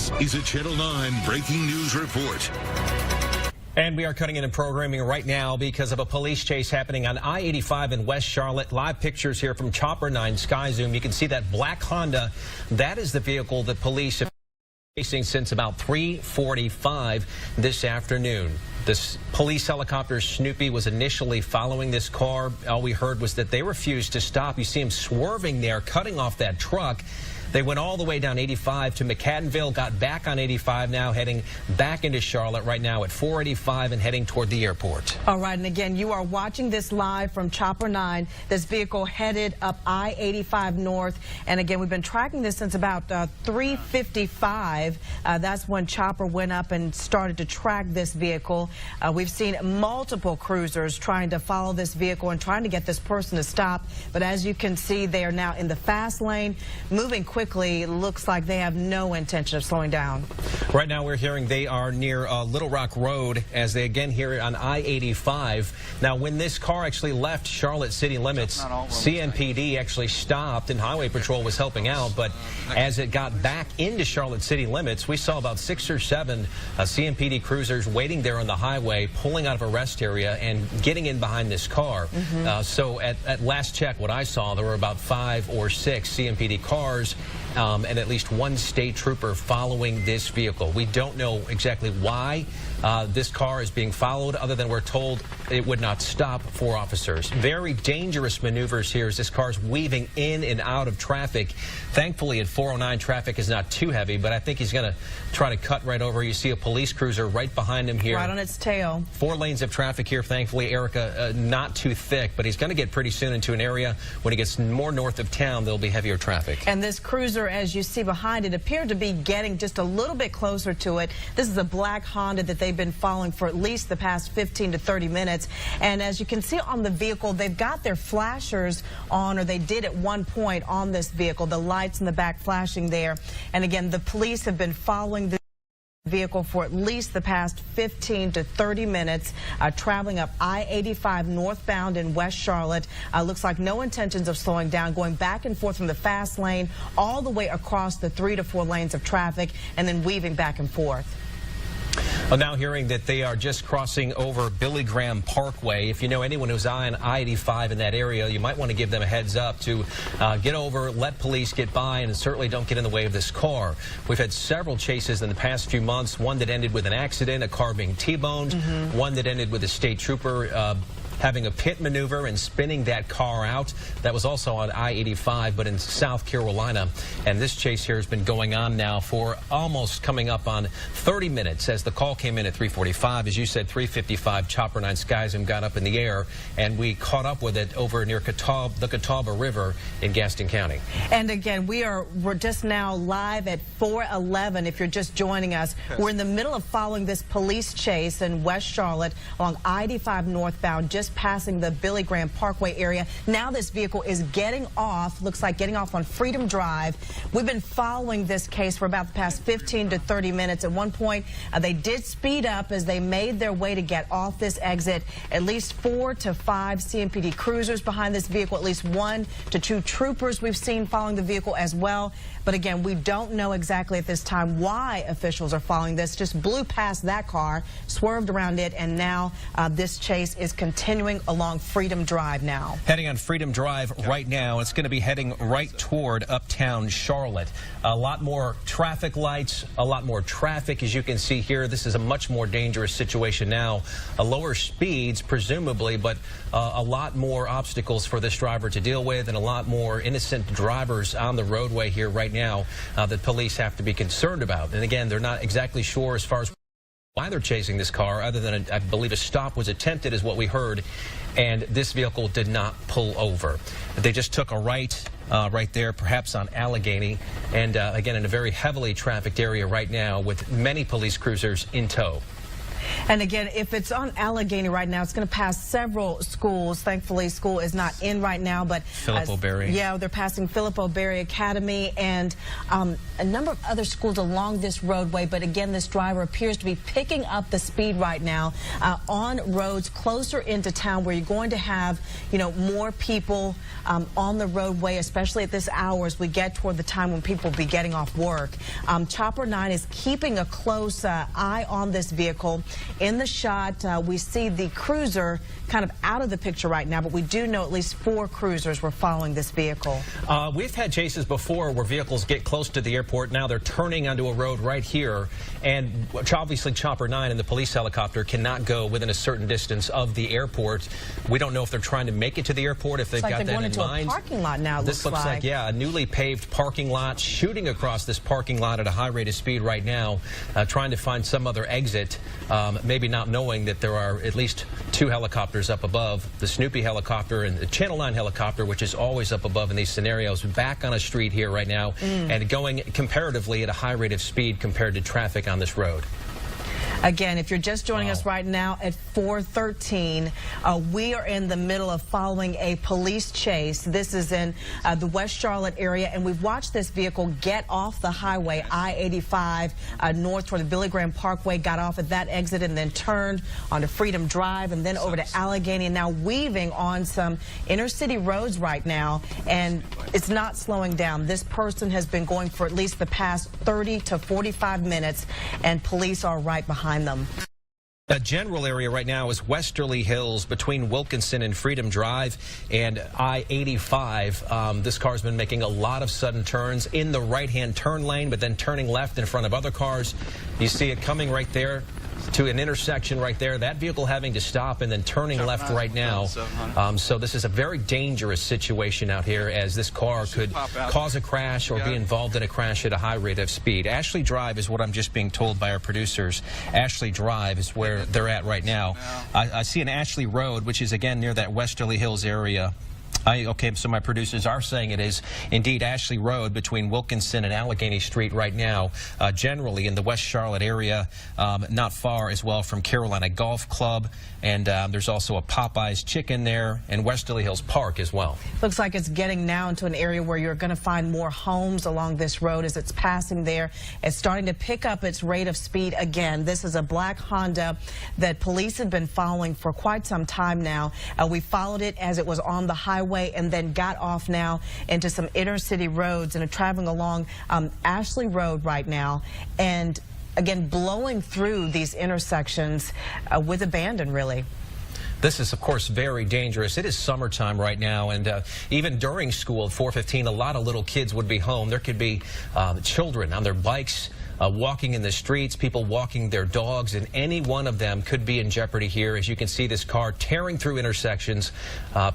This is a Channel 9 breaking news report. And we are cutting into programming right now because of a police chase happening on I-85 in West Charlotte. Live pictures here from Chopper 9 Sky Zoom. You can see that black Honda. That is the vehicle that police have been chasing since about 3:45 this afternoon. This police helicopter Snoopy was initially following this car. All we heard was that they refused to stop. You see him swerving there, cutting off that truck. They went all the way down 85 to McAdenville, got back on 85 now, heading back into Charlotte right now at 485 and heading toward the airport. All right, and again, you are watching this live from Chopper 9. This vehicle headed up I-85 north. And again, we've been tracking this since about 3:55. That's when Chopper went up and started to track this vehicle. We've seen multiple cruisers trying to follow this vehicle and trying to get this person to stop. But as you can see, they are now in the fast lane, moving quickly. Looks like they have no intention of slowing down. Right now we're hearing they are near Little Rock Road as they again hear on I-85. Now when this car actually left Charlotte city limits, CMPD actually stopped and Highway Patrol was helping out, but as it got back into Charlotte city limits, we saw about 6 or 7 CMPD cruisers waiting there on the highway, pulling out of a rest area and getting in behind this car. So at last check, what I saw, there were about 5 or 6 CMPD cars and at least 1 state trooper following this vehicle. We don't know exactly why this car is being followed, other than we're told it would not stop for officers. Very dangerous maneuvers here as this car's weaving in and out of traffic. Thankfully, at 409, traffic is not too heavy, but I think he's going to try to cut right over. You see a police cruiser right behind him here. Right on its tail. 4 lanes of traffic here, thankfully, Erica, not too thick, but he's going to get pretty soon into an area when he gets more north of town, there'll be heavier traffic. And this cruiser, as you see behind it, appeared to be getting just a little bit closer to it. This is a black Honda that they've been following for at least the past 15 to 30 minutes. And as you can see on the vehicle, they've got their flashers on, or they did at one point on this vehicle, the lights in the back flashing there. And again, the police have been following the vehicle for at least the past 15 to 30 minutes, traveling up I-85 northbound in West Charlotte. Looks like no intentions of slowing down, going back and forth from the fast lane all the way across the 3 to 4 lanes of traffic and then weaving back and forth. Well, now hearing that they are just crossing over Billy Graham Parkway. If you know anyone who's on I-85 in that area, you might want to give them a heads up to get over, let police get by, and certainly don't get in the way of this car. We've had several chases in the past few months, one that ended with an accident, a car being T-boned, one that ended with a state trooper having a pit maneuver and spinning that car out. That was also on I-85, but in South Carolina. And this chase here has been going on now for almost coming up on 30 minutes as the call came in at 3:45. As you said, 3:55, Chopper 9 Sky Zoom got up in the air, and we caught up with it over near the Catawba River in Gaston County. And again, we're just now live at 411. If you're just joining us, we're in the middle of following this police chase in West Charlotte along I-85 northbound, just passing the Billy Graham Parkway area. Now this vehicle is getting off, looks like getting off on Freedom Drive. We've been following this case for about the past 15 to 30 minutes. At one point, they did speed up as they made their way to get off this exit. At least 4 to 5 CMPD cruisers behind this vehicle, at least 1 to 2 troopers we've seen following the vehicle as well. But again, we don't know exactly at this time why officials are following this. Just blew past that car, swerved around it, and now this chase is continuing along Freedom Drive now. Heading on Freedom Drive right now. It's going to be heading right toward uptown Charlotte. A lot more traffic lights, a lot more traffic. As you can see here, this is a much more dangerous situation now. Lower speeds, presumably, but a lot more obstacles for this driver to deal with, and a lot more innocent drivers on the roadway here right now that police have to be concerned about. And again, they're not exactly sure as far as why they're chasing this car, other than I believe a stop was attempted is what we heard, and this vehicle did not pull over. They just took a right there, perhaps on Allegheny, and again in a very heavily trafficked area right now with many police cruisers in tow. And again, if it's on Allegheny right now, it's going to pass several schools. Thankfully, school is not in right now, but Philip O'Berry. Yeah, they're passing Philip O'Berry Academy and a number of other schools along this roadway. But again, this driver appears to be picking up the speed right now on roads closer into town where you're going to have, more people on the roadway, especially at this hour as we get toward the time when people will be getting off work. Chopper 9 is keeping a close eye on this vehicle. In the shot, we see the cruiser kind of out of the picture right now, but we do know at least 4 cruisers were following this vehicle. We've had chases before where vehicles get close to the airport. Now they're turning onto a road right here, and obviously Chopper 9 and the police helicopter cannot go within a certain distance of the airport. We don't know if they're trying to make it to the airport, if they've got that in mind. They're going into a parking lot now. This looks like, yeah, a newly paved parking lot, shooting across this parking lot at a high rate of speed right now, trying to find some other exit, maybe not knowing that there are at least 2 helicopters up above, the Snoopy helicopter and the Channel 9 helicopter, which is always up above in these scenarios, back on a street here right now and going comparatively at a high rate of speed compared to traffic on this road. Again, if you're just joining us right now at 4:13, we are in the middle of following a police chase. This is in the West Charlotte area, and we've watched this vehicle get off the highway, I-85, north toward the Billy Graham Parkway, got off at that exit and then turned onto Freedom Drive and then over to Allegheny, and now weaving on some inner city roads right now, and it's not slowing down. This person has been going for at least the past 30 to 45 minutes, and police are right behind them. The general area right now is Westerly Hills between Wilkinson and Freedom Drive and I-85. This car's been making a lot of sudden turns in the right-hand turn lane, but then turning left in front of other cars. You see it coming right there to an intersection right there. That vehicle having to stop and then turning left right now. So this is a very dangerous situation out here, as this car could cause a crash or be involved in a crash at a high rate of speed. Ashley Drive is what I'm just being told by our producers. Ashley Drive is where they're at right now. I see an Ashley Road, which is again near that Westerly Hills area. Okay, so my producers are saying it is indeed Ashley Road between Wilkinson and Allegheny Street right now, generally in the West Charlotte area, not far as well from Carolina Golf Club, and there's also a Popeye's Chicken there, and Westerly Hills Park as well. Looks like it's getting now into an area where you're going to find more homes along this road as it's passing there. It's starting to pick up its rate of speed again. This is a black Honda that police have been following for quite some time now. We followed it as it was on the highway and then got off now into some inner city roads and are traveling along Ashley Road right now, and again blowing through these intersections with abandon, really. This is, of course, very dangerous. It is summertime right now, and even during school at 4:15, a lot of little kids would be home. There could be children on their bikes, walking in the streets, people walking their dogs, and any one of them could be in jeopardy here. As you can see, this car tearing through intersections.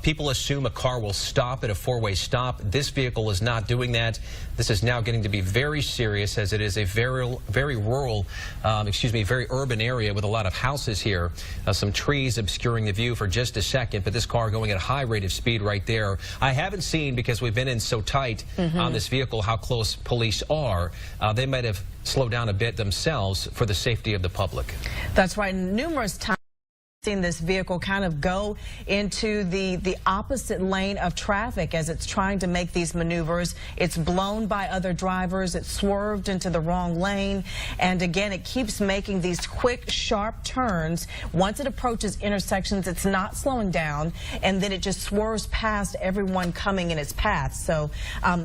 People assume a car will stop at a 4-way stop. This vehicle is not doing that. This is now getting to be very serious, as it is a very rural, very urban area with a lot of houses here. Some trees obscuring the view for just a second, but this car going at a high rate of speed right there. I haven't seen, because we've been in so tight on this vehicle, how close police are. They might have slowed down a bit themselves for the safety of the public. That's right. Numerous times seen this vehicle kind of go into the opposite lane of traffic as it's trying to make these maneuvers. It's blown by other drivers. It swerved into the wrong lane. And again, it keeps making these quick, sharp turns. Once it approaches intersections, it's not slowing down, and then it just swerves past everyone coming in its path. So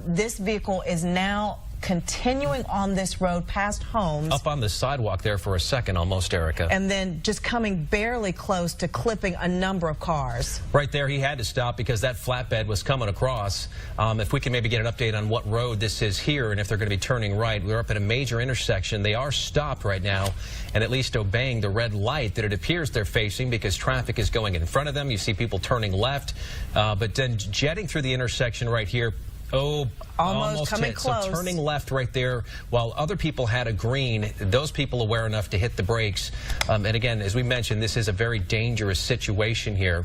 this vehicle is now continuing on this road past homes. Up on the sidewalk there for a second almost, Erica. And then just coming barely close to clipping a number of cars. Right there, he had to stop because that flatbed was coming across. If we can maybe get an update on what road this is here and if they're going to be turning right. We're up at a major intersection. They are stopped right now and at least obeying the red light that it appears they're facing, because traffic is going in front of them. You see people turning left, but then jetting through the intersection right here Almost coming hit. close. So turning left right there, while other people had a green, those people aware enough to hit the brakes. And again, as we mentioned, this is a very dangerous situation here.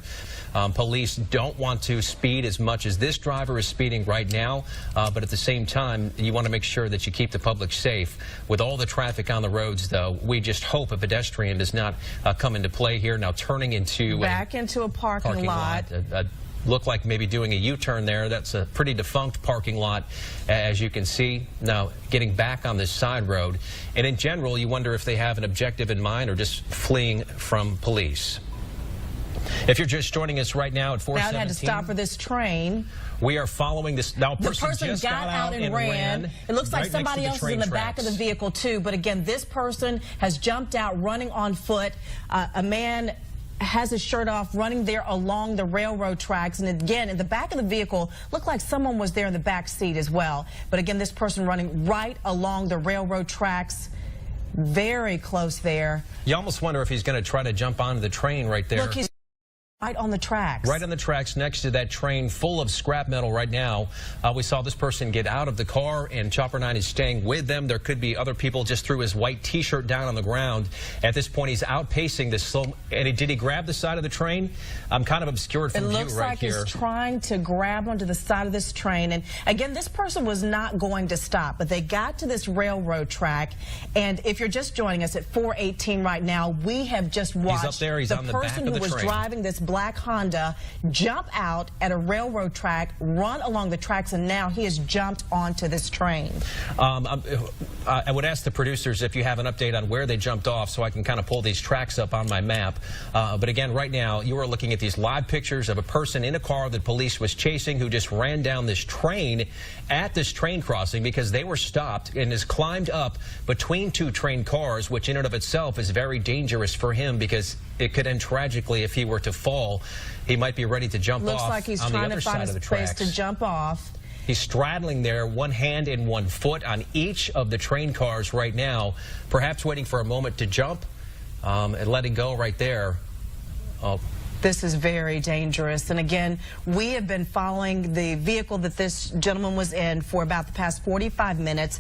Police don't want to speed as much as this driver is speeding right now, but at the same time, you want to make sure that you keep the public safe. With all the traffic on the roads, though, we just hope a pedestrian does not come into play here. Now turning into back into a parking lot. Look like maybe doing a U-turn there. That's a pretty defunct parking lot, as you can see. Now getting back on this side road, and in general, you wonder if they have an objective in mind or just fleeing from police. If you're just joining us right now at 417. Now they had to stop for this train. We are following this. Now, the person just got out and ran. It looks like somebody else is in the back of the vehicle, too. But again, this person has jumped out running on foot. A man has his shirt off running there along the railroad tracks, and again in the back of the vehicle looked like someone was there in the back seat as well. But again, this person running right along the railroad tracks, very close there. You almost wonder if he's going to try to jump onto the train right there. Look, he's right on the tracks. Right on the tracks next to that train full of scrap metal right now. We saw this person get out of the car, and Chopper 9 is staying with them. There could be other people. Just threw his white T-shirt down on the ground. At this point, he's outpacing this slow. And did he grab the side of the train? I'm kind of obscured from view right here. It looks like he's trying to grab onto the side of this train. And again, this person was not going to stop, but they got to this railroad track. And if you're just joining us at 4:18 right now, we have just watched he's up there. He's on the back of the person who was train. driving this black Honda jump out at a railroad track, run along the tracks, and now he has jumped onto this train. I would ask the producers if you have an update on where they jumped off so I can kind of pull these tracks up on my map. But again, right now, you are looking at these live pictures of a person in a car that police was chasing who just ran down this train at this train crossing because they were stopped, and has climbed up between two train cars, which in and of itself is very dangerous for him because it could end tragically if he were to fall. He might be ready to jump off. Looks like he's trying to find a space to jump off. He's straddling there, one hand and one foot on each of the train cars right now, perhaps waiting for a moment to jump and letting go right there. This is very dangerous. And again, we have been following the vehicle that this gentleman was in for about the past 45 minutes,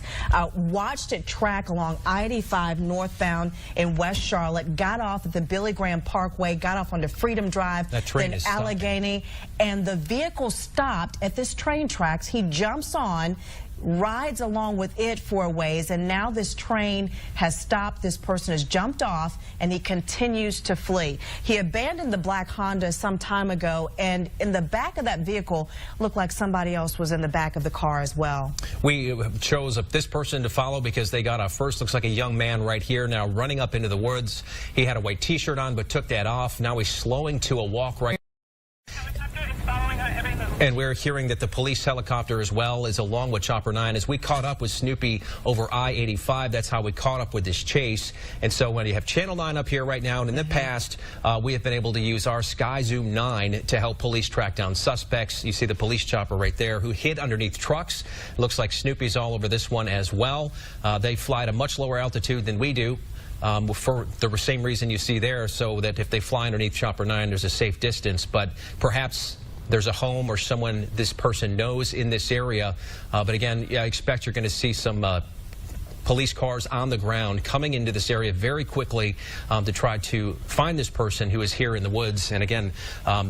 watched it track along I-85 northbound in West Charlotte, got off at the Billy Graham Parkway, got off onto Freedom Drive, then Allegheny, and the vehicle stopped at this train tracks. He jumps on, rides along with it for a ways, and now this train has stopped. This person has jumped off, and he continues to flee. He abandoned the black Honda some time ago, and in the back of that vehicle looked like somebody else was in the back of the car as well. We chose this person to follow because they got off first. Looks like a young man right here now running up into the woods. He had a white T-shirt on but took that off. Now he's slowing to a walk right. And we're hearing that the police helicopter as well is along with Chopper 9. As we caught up with Snoopy over I-85, that's how we caught up with this chase. And so when you have Channel 9 up here right now, and in the past, we have been able to use our Sky Zoom 9 to help police track down suspects. You see the police chopper right there who hid underneath trucks. It looks like Snoopy's all over this one as well. They fly at a much lower altitude than we do. For the same reason you see there, so that if they fly underneath Chopper 9, there's a safe distance. But perhaps there's a home or someone this person knows in this area. But again, I expect you're going to see some police cars on the ground coming into this area very quickly to try to find this person who is here in the woods. And again,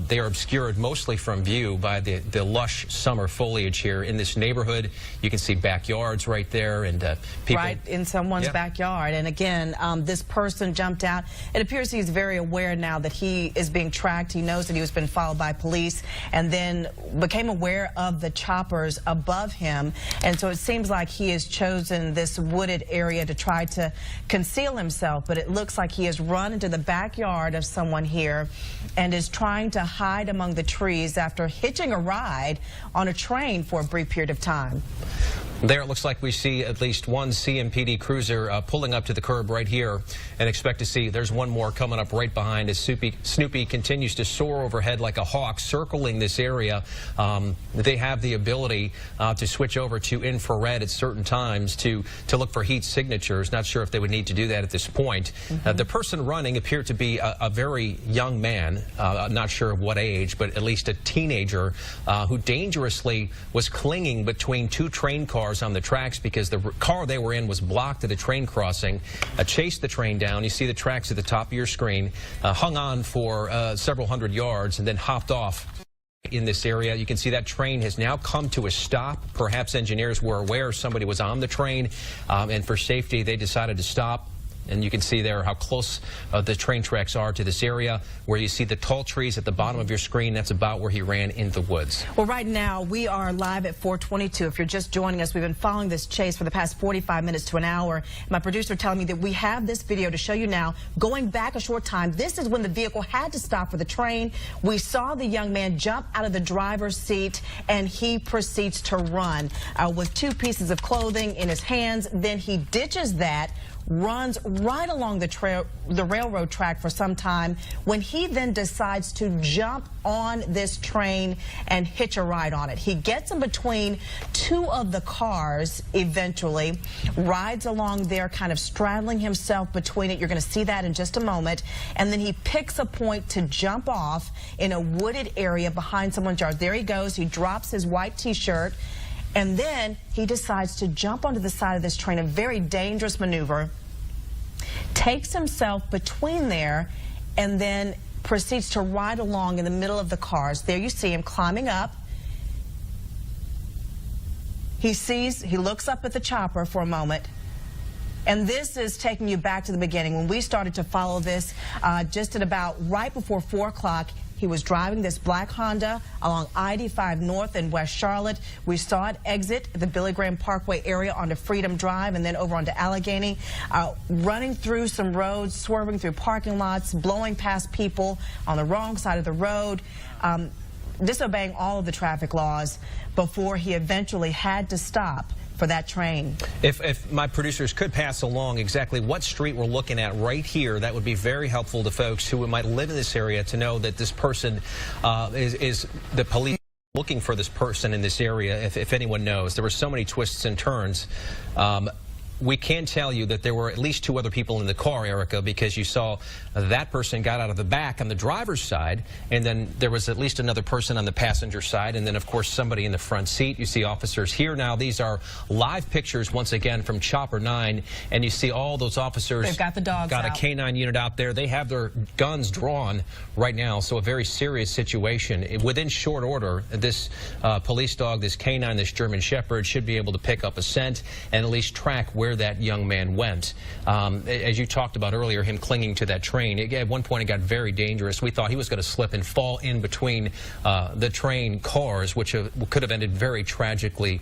they are obscured mostly from view by the lush summer foliage here in this neighborhood. You can see backyards right there, and people right in someone's backyard. And again, this person jumped out. It appears he's very aware now that he is being tracked. He knows that he was being followed by police, and then became aware of the choppers above him. And so it seems like he has chosen this wooded area to try to conceal himself, but it looks like he has run into the backyard of someone here and is trying to hide among the trees after hitching a ride on a train for a brief period of time. There it looks like we see at least one CMPD cruiser pulling up to the curb right here, and expect to see there's one more coming up right behind as Snoopy continues to soar overhead like a hawk, circling this area. They have the ability to switch over to infrared at certain times to look for heat signatures. Not sure if they would need to do that at this point. The person running appeared to be a very young man, not sure of what age, but at least a teenager who dangerously was clinging between two train cars on the tracks because the car they were in was blocked at a train crossing. Chased the train down. You see the tracks at the top of your screen. Hung on for several hundred yards and then hopped off in this area. You can see that train has now come to a stop. Perhaps engineers were aware somebody was on the train, and for safety they decided to stop. And you can see there how close the train tracks are to this area where you see the tall trees at the bottom of your screen. That's about where he ran into the woods. Well, right now we are live at 422. If you're just joining us, we've been following this chase for the past 45 minutes to an hour. My producer telling me that we have this video to show you now. Going back a short time, this is when the vehicle had to stop for the train. We saw the young man jump out of the driver's seat and he proceeds to run with two pieces of clothing in his hands. Then he ditches that, runs right along the railroad track for some time, when he then decides to jump on this train and hitch a ride on it. He gets in between two of the cars eventually, rides along there kind of straddling himself between it. You're going to see that in just a moment. And then he picks a point to jump off in a wooded area behind someone's yard. There he goes. He drops his white T-shirt. And then he decides to jump onto the side of this train, a very dangerous maneuver, takes himself between there, and then proceeds to ride along in the middle of the cars. There you see him climbing up. He looks up at the chopper for a moment. And this is taking you back to the beginning. When we started to follow this, just at about right before 4 o'clock, he was driving this black Honda along I-85 North in West Charlotte. We saw it exit the Billy Graham Parkway area onto Freedom Drive and then over onto Allegheny, running through some roads, swerving through parking lots, blowing past people on the wrong side of the road, disobeying all of the traffic laws before he eventually had to stop for that train. If my producers could pass along exactly what street we're looking at right here, that would be very helpful to folks who might live in this area to know that this person is the police looking for this person in this area, if anyone knows. There were so many twists and turns. We can tell you that there were at least 2 other people in the car, Erica, because you saw that person got out of the back on the driver's side, and then there was at least another person on the passenger side, and then, of course, somebody in the front seat. You see officers here now. These are live pictures, once again, from Chopper 9, and you see all those officers. They've got the dogs out. Got a K-9 unit out there. They have their guns drawn right now, so a very serious situation. Within short order, this police dog, this K-9, this German Shepherd, should be able to pick up a scent and at least track where that young man went. As you talked about earlier, him clinging to that train, at one point it got very dangerous. We thought he was going to slip and fall in between the train cars, which could have ended very tragically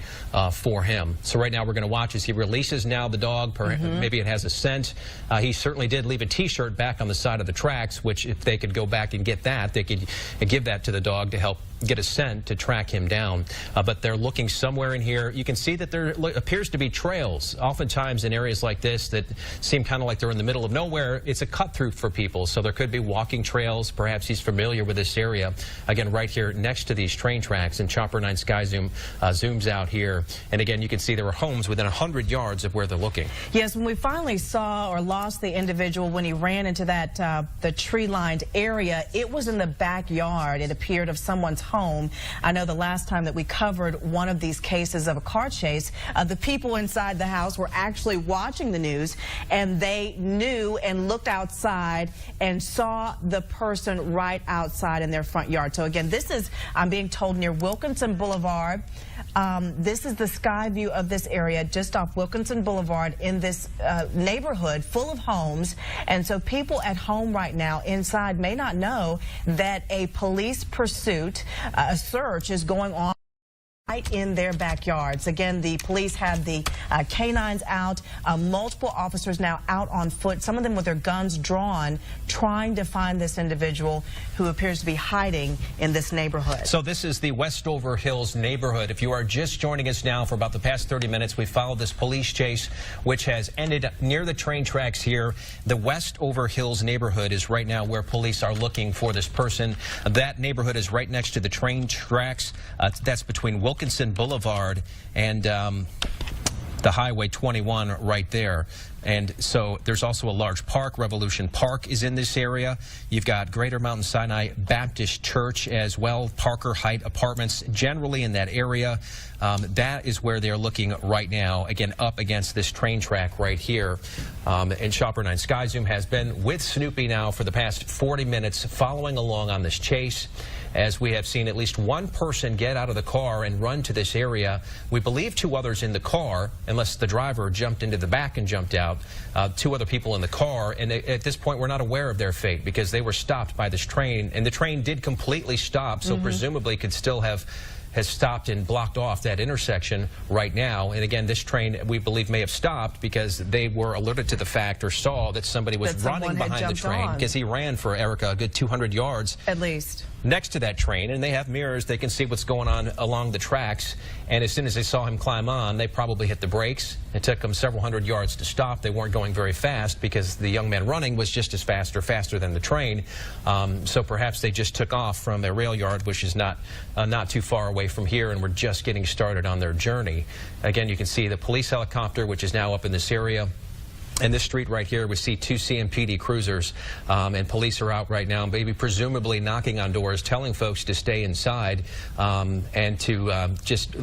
for him. So right now we're going to watch as he releases now the dog. Maybe it has a scent. He certainly did leave a T-shirt back on the side of the tracks, which if they could go back and get that, they could give that to the dog to help get a scent to track him down. But they're looking somewhere in here. You can see that there appears to be trails. Oftentimes in areas like this that seem kind of like they're in the middle of nowhere, it's a cut through for people. So there could be walking trails. Perhaps he's familiar with this area. Again, right here next to these train tracks, and Chopper 9 Sky Zoom zooms out here. And again, you can see there were homes within 100 yards of where they're looking. Yes, when we finally saw or lost the individual when he ran into that the tree-lined area, it was in the backyard, it appeared, of someone's home. I know the last time that we covered one of these cases of a car chase, the people inside the house were actually watching the news, and they knew and looked outside and saw the person right outside in their front yard. So again, this is, I'm being told, near Wilkinson Boulevard. This is the sky view of this area just off Wilkinson Boulevard in this neighborhood full of homes. And so people at home right now inside may not know that a police pursuit, a search is going on. right in their backyards. Again, the police had the canines out, multiple officers now out on foot, some of them with their guns drawn, trying to find this individual who appears to be hiding in this neighborhood. So this is the Westover Hills neighborhood. If you are just joining us now, for about the past 30 minutes, we followed this police chase, which has ended near the train tracks here. The Westover Hills neighborhood is right now where police are looking for this person. That neighborhood is right next to the train tracks. That's between Wilkinson Boulevard and the Highway 21 right there. And so there's also a large park. Revolution Park is in this area. You've got Greater Mountain Sinai Baptist Church as well, Parker Height Apartments, generally in that area. That is where they're looking right now, again, up against this train track right here. And Shopper 9 Sky Zoom has been with Snoopy now for the past 40 minutes, following along on this chase, as we have seen at least one person get out of the car and run to this area. We believe two others in the car, unless the driver jumped into the back and jumped out. Two other people in the car, and at this point we're not aware of their fate because they were stopped by this train, and the train did completely stop, so presumably could still has stopped and blocked off that intersection right now. And again, this train, we believe, may have stopped because they were alerted to the fact, or saw that somebody was running behind the train, because he ran for, Erica, a good 200 yards. At least. Next to that train, and they have mirrors. They can see what's going on along the tracks. And as soon as they saw him climb on, they probably hit the brakes. It took them several hundred yards to stop. They weren't going very fast because the young man running was just as fast or faster than the train. So perhaps they just took off from their rail yard, which is not too far away from here, and were just getting started on their journey. Again, you can see the police helicopter, which is now up in this area. In this street right here, we see two CMPD cruisers, and police are out right now, maybe presumably knocking on doors, telling folks to stay inside and to just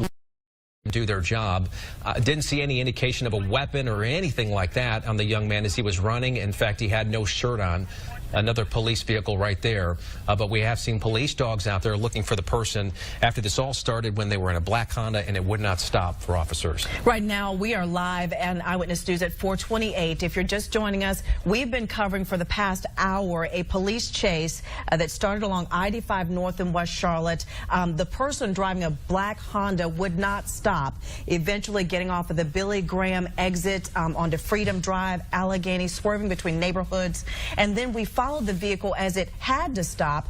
do their job. Didn't see any indication of a weapon or anything like that on the young man as he was running. In fact, he had no shirt on. Another police vehicle right there. But we have seen police dogs out there looking for the person after this all started when they were in a black Honda, and it would not stop for officers. Right now, we are live and Eyewitness News at 428. If you're just joining us, we've been covering for the past hour a police chase that started along I-85 North in West Charlotte. The person driving a black Honda would not stop, eventually getting off of the Billy Graham exit onto Freedom Drive, Allegheny, swerving between neighborhoods. And then we followed the vehicle as it had to stop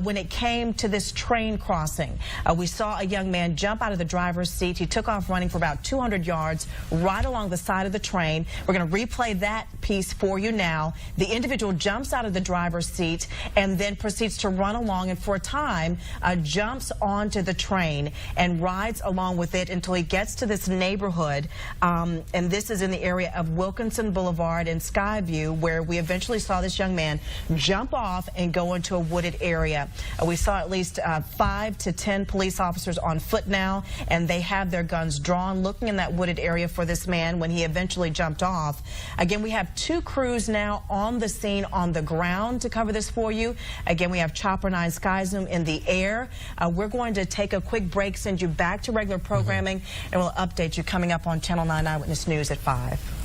when it came to this train crossing. We saw a young man jump out of the driver's seat. He took off running for about 200 yards right along the side of the train. We're going to replay that piece for you now. The individual jumps out of the driver's seat and then proceeds to run along, and for a time jumps onto the train and rides along with it until he gets to this neighborhood. And this is in the area of Wilkinson Boulevard and Skyview, where we eventually saw this young man jump off and go into a wooded area. We saw at least 5 to 10 police officers on foot now, and they have their guns drawn, looking in that wooded area for this man when he eventually jumped off. Again, we have 2 crews now on the scene on the ground to cover this for you. Again, we have Chopper 9 Sky Zoom in the air. We're going to take a quick break, send you back to regular programming, and we'll update you coming up on Channel 9 Eyewitness News at 5.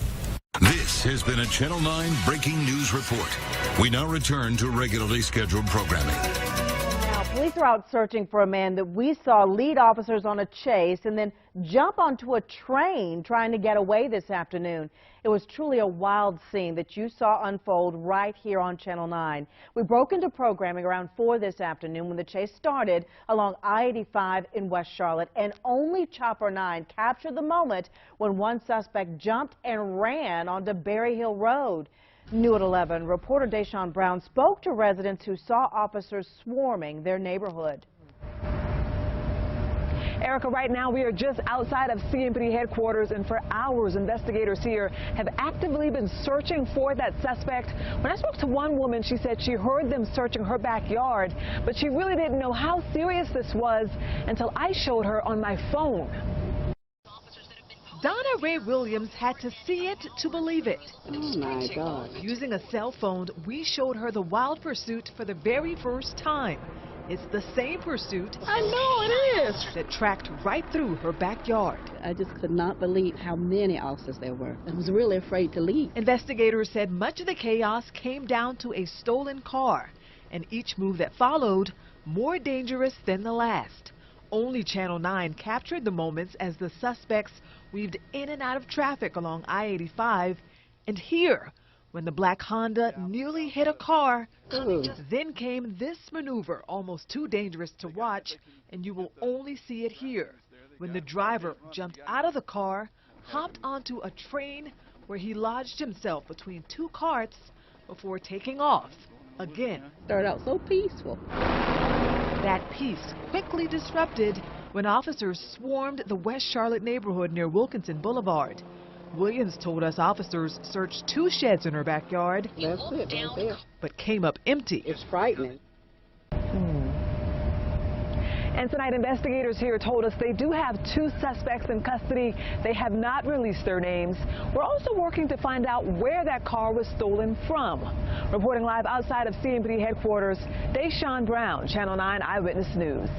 This has been a Channel 9 breaking news report. We now return to regularly scheduled programming. Now, police are out searching for a man that we saw lead officers on a chase and then jump onto a train trying to get away this afternoon. It was truly a wild scene that you saw unfold right here on Channel 9. We broke into programming around 4 this afternoon when the chase started along I-85 in West Charlotte, and only Chopper 9 captured the moment when one suspect jumped and ran onto Berry Hill Road. New at 11, reporter Deshaun Brown spoke to residents who saw officers swarming their neighborhood. Erica, right now we are just outside of CMPD headquarters, and for hours investigators here have actively been searching for that suspect. When I spoke to one woman, she said she heard them searching her backyard, but she really didn't know how serious this was until I showed her on my phone. Donna Ray Williams had to see it to believe it. Oh my God. Using a cell phone, we showed her the wild pursuit for the very first time. It's the same pursuit. I know it is. That tracked right through her backyard. I just could not believe how many officers there were. I was really afraid to leave. Investigators said much of the chaos came down to a stolen car, and each move that followed more dangerous than the last. Only Channel 9 captured the moments as the suspects weaved in and out of traffic along I-85. And here, when the black Honda nearly hit a car, then came this maneuver, almost too dangerous to watch, and you will only see it here. When the driver jumped out of the car, hopped onto a train where he lodged himself between two carts before taking off again. Started out so peaceful. That peace quickly disrupted when officers swarmed the West Charlotte neighborhood near Wilkinson Boulevard. Williams told us officers searched 2 sheds in her backyard, That's it right there. but came up empty. It's frightening. And tonight, investigators here told us they do have 2 suspects in custody. They have not released their names. We're also working to find out where that car was stolen from. Reporting live outside of CMPD headquarters, Deshaun Brown, Channel 9 Eyewitness News.